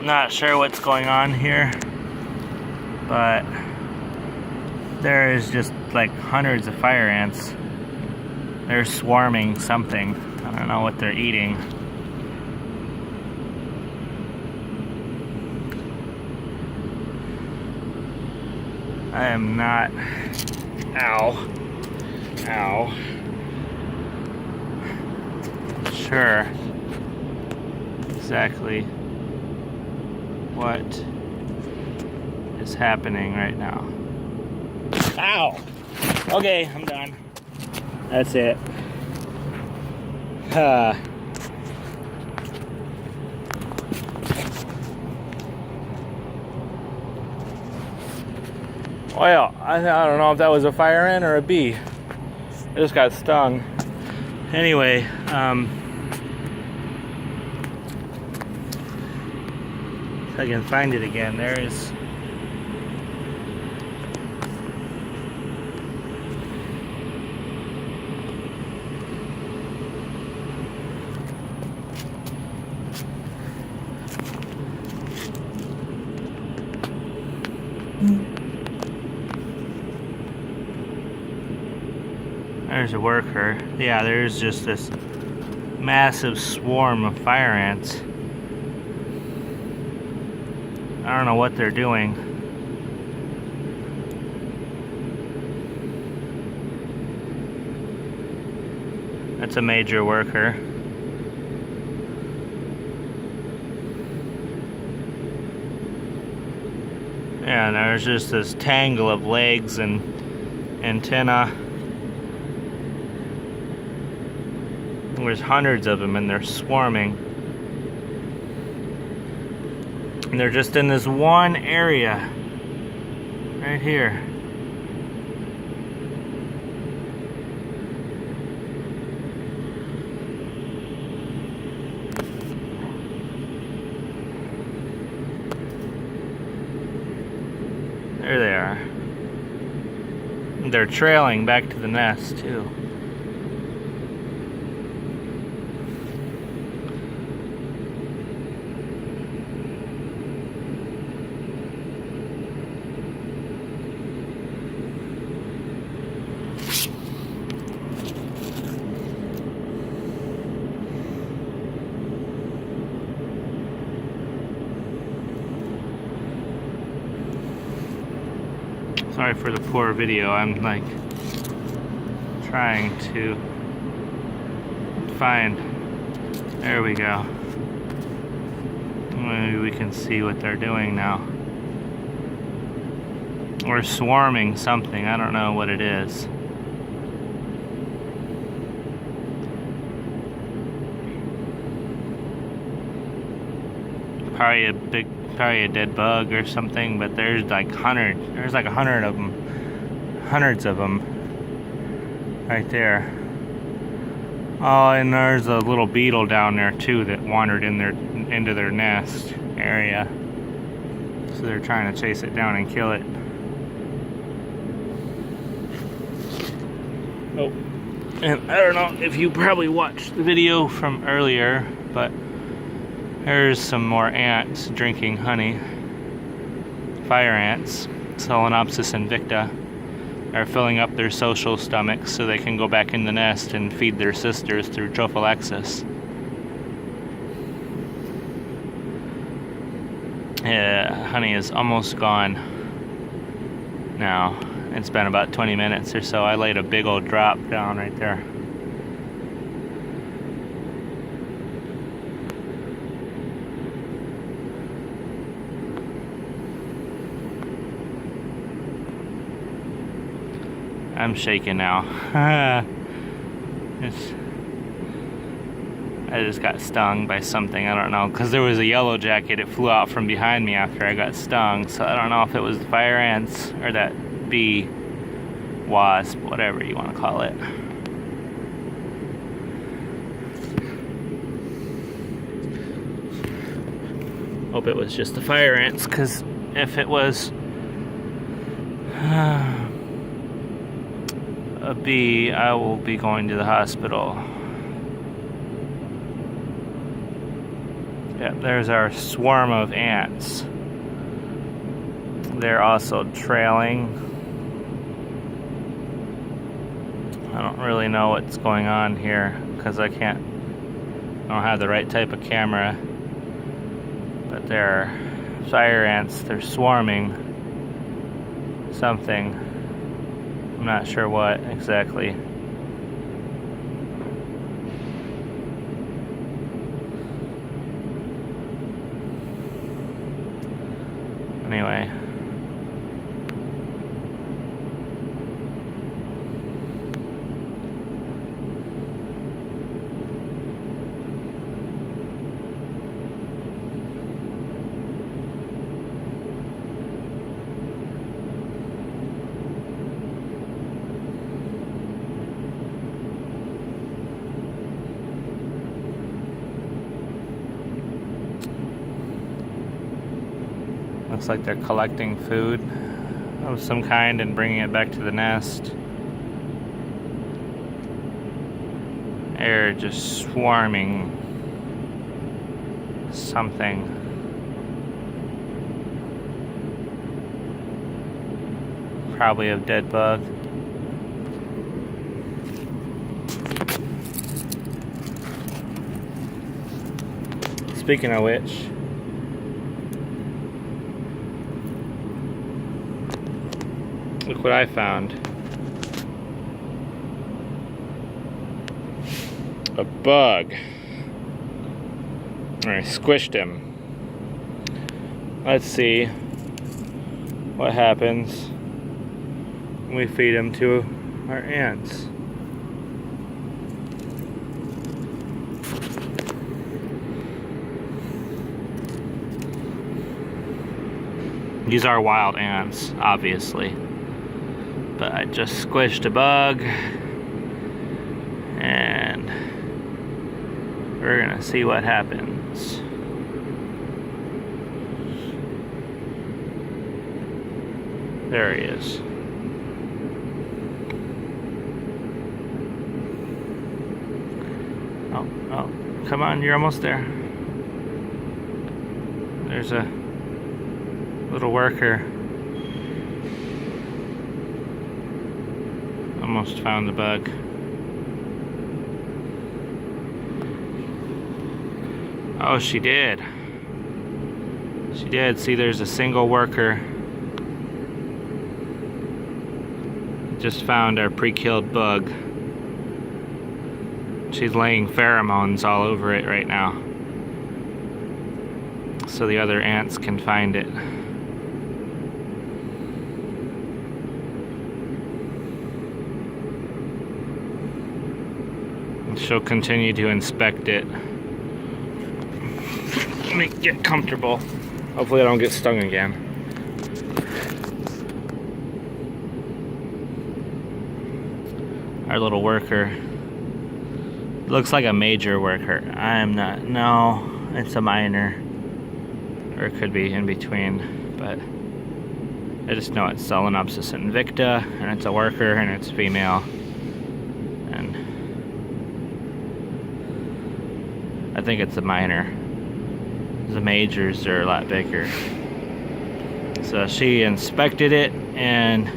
Not sure what's going on here, but there is just like hundreds of fire ants. They're swarming something. I don't know what they're eating. I am not, ow, sure exactly what is happening right now. Ow! Okay, I'm done. That's it. Well, I don't know if that was a fire ant or a bee. I just got stung. Anyway, if I can find it again, there's a worker. Yeah, there's just this massive swarm of fire ants. I don't know what they're doing. That's a major worker. Yeah, and there's just this tangle of legs and antenna. There's hundreds of them and they're swarming. And they're just in this one area right here. There they are. They're trailing back to the nest too. Sorry for the poor video. I'm like trying to find. There we go. Maybe we can see what they're doing now. Or swarming something. I don't know what it is. Probably a dead bug or something, but there's like a hundred of them, hundreds of them right there. Oh, and there's a little beetle down there too that wandered into their nest area, so they're trying to chase it down and kill it. Oh, and I don't know if you probably watched the video from earlier, but there's some more ants drinking honey. Fire ants, Solenopsis invicta, are filling up their social stomachs so they can go back in the nest and feed their sisters through trophalexis. Yeah, honey is almost gone now. It's been about 20 minutes or so. I laid a big old drop down right there. I'm shaking now. I just got stung by something, I don't know, because there was a yellow jacket. It flew out from behind me after I got stung, so I don't know if it was the fire ants or that bee, wasp, whatever you want to call it. Hope it was just the fire ants, because if it was a bee, I will be going to the hospital. Yep, there's our swarm of ants. They're also trailing. I don't really know what's going on here because I don't have the right type of camera. But they're fire ants. They're swarming something. I'm not sure what exactly. Anyway. Looks like they're collecting food of some kind and bringing it back to the nest. They're just swarming something. Probably a dead bug. Speaking of which, look what I found. A bug. I squished him. Let's see what happens when we feed him to our ants. These are wild ants, obviously. But I just squished a bug, and we're gonna see what happens. There he is. Oh, come on, you're almost there. There's a little worker. Almost found the bug. Oh, she did. She did. See, there's a single worker. Just found our pre-killed bug. She's laying pheromones all over it right now, so the other ants can find it. She'll continue to inspect it. Let me get comfortable. Hopefully I don't get stung again. Our little worker. Looks like a major worker. I'm not, no, it's a minor. Or it could be in between, but I just know it's Solenopsis invicta, and it's a worker, and it's female. I think it's a minor. The majors are a lot bigger. So she inspected it and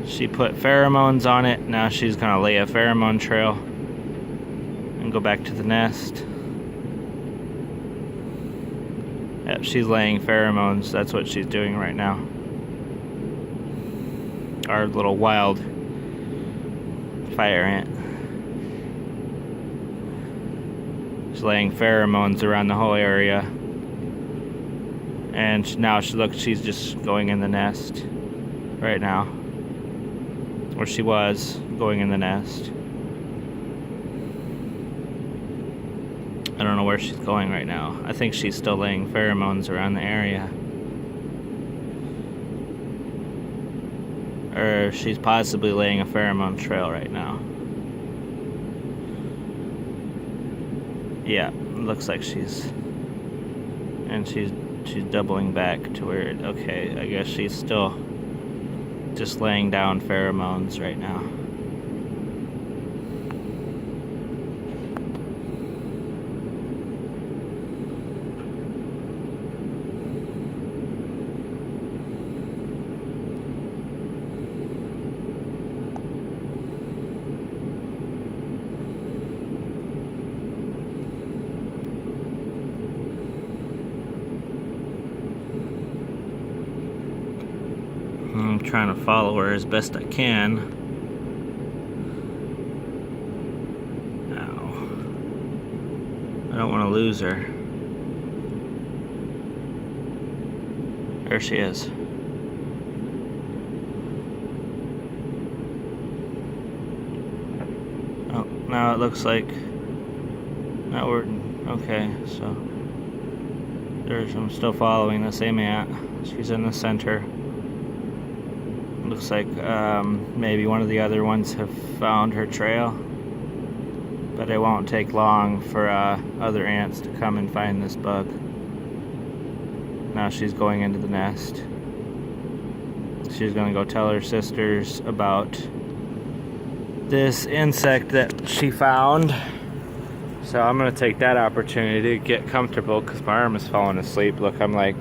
she put pheromones on it. Now she's gonna lay a pheromone trail and go back to the nest. Yep, she's laying pheromones. That's what she's doing right now. Our little wild fire ant. She's laying pheromones around the whole area. And now she's just going in the nest right now. Or she was going in the nest. I don't know where she's going right now. I think she's still laying pheromones around the area. Or she's possibly laying a pheromone trail right now. Yeah, it looks like she's doubling back to where okay, I guess she's still just laying down pheromones right now. trying to follow her as best I can. Ow. I don't want to lose her. There she is. Oh, now it looks like... Now we're... Okay, so... I'm still following the same ant. She's in the center. Looks like maybe one of the other ones have found her trail. But it won't take long for other ants to come and find this bug. Now she's going into the nest. She's going to go tell her sisters about this insect that she found. So I'm going to take that opportunity to get comfortable because my arm is falling asleep. Look, I'm like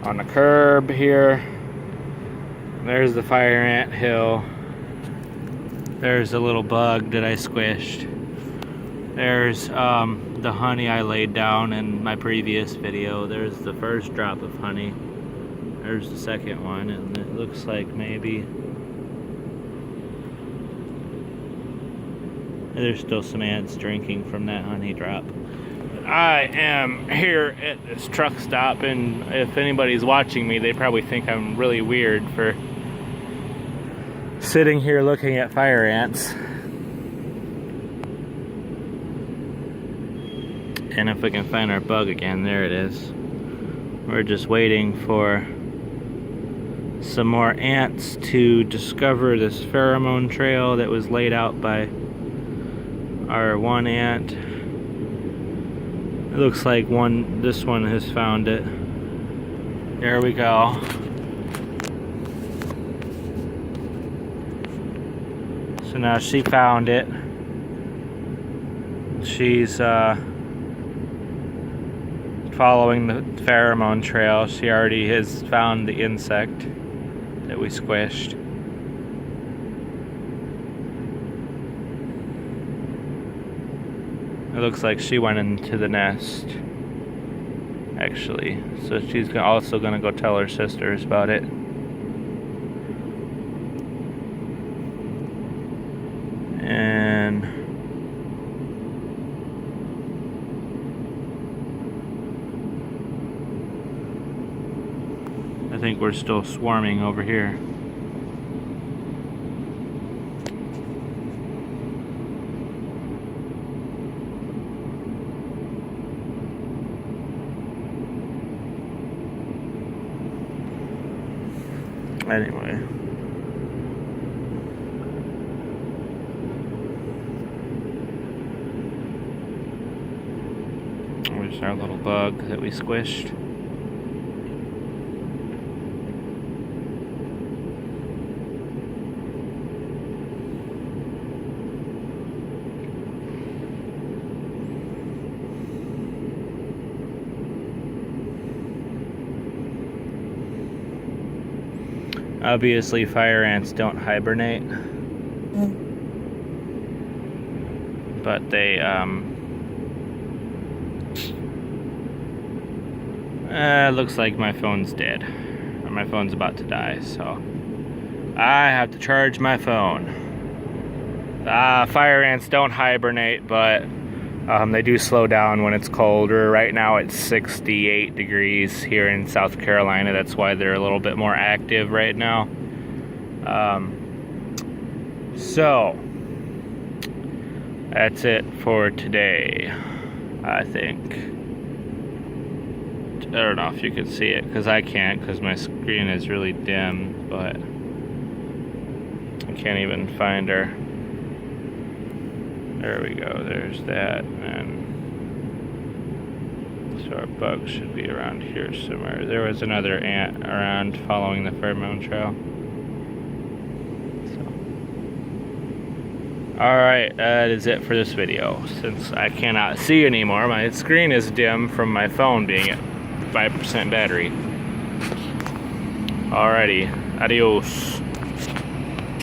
on the curb here. There's the fire ant hill. There's a little bug that I squished. There's the honey I laid down in my previous video. There's the first drop of honey. There's the second one, and it looks like maybe there's still some ants drinking from that honey drop. I am here at this truck stop, and if anybody's watching me, they probably think I'm really weird for sitting here looking at fire ants. And if we can find our bug again, there it is. We're just waiting for some more ants to discover this pheromone trail that was laid out by our one ant. It looks like this one has found it. There we go. So now she found it. She's following the pheromone trail. She already has found the insect that we squished. It looks like she went into the nest, actually. So she's also going to go tell her sisters about it. And I think we're still swarming over here. Anyway. There's our little bug that we squished. Obviously, fire ants don't hibernate, but they, looks like my phone's dead, or my phone's about to die, so I have to charge my phone. Fire ants don't hibernate, but they do slow down when it's colder. Right now it's 68 degrees here in South Carolina. That's why they're a little bit more active right now. So that's it for today, I think. I don't know if you can see it, because I can't, because my screen is really dim, but I can't even find her. There we go, there's that, and so our bug should be around here somewhere. There was another ant around following the pheromone trail. So. Alright, that is it for this video. Since I cannot see anymore, my screen is dim from my phone being at 5% battery. Alrighty, adios.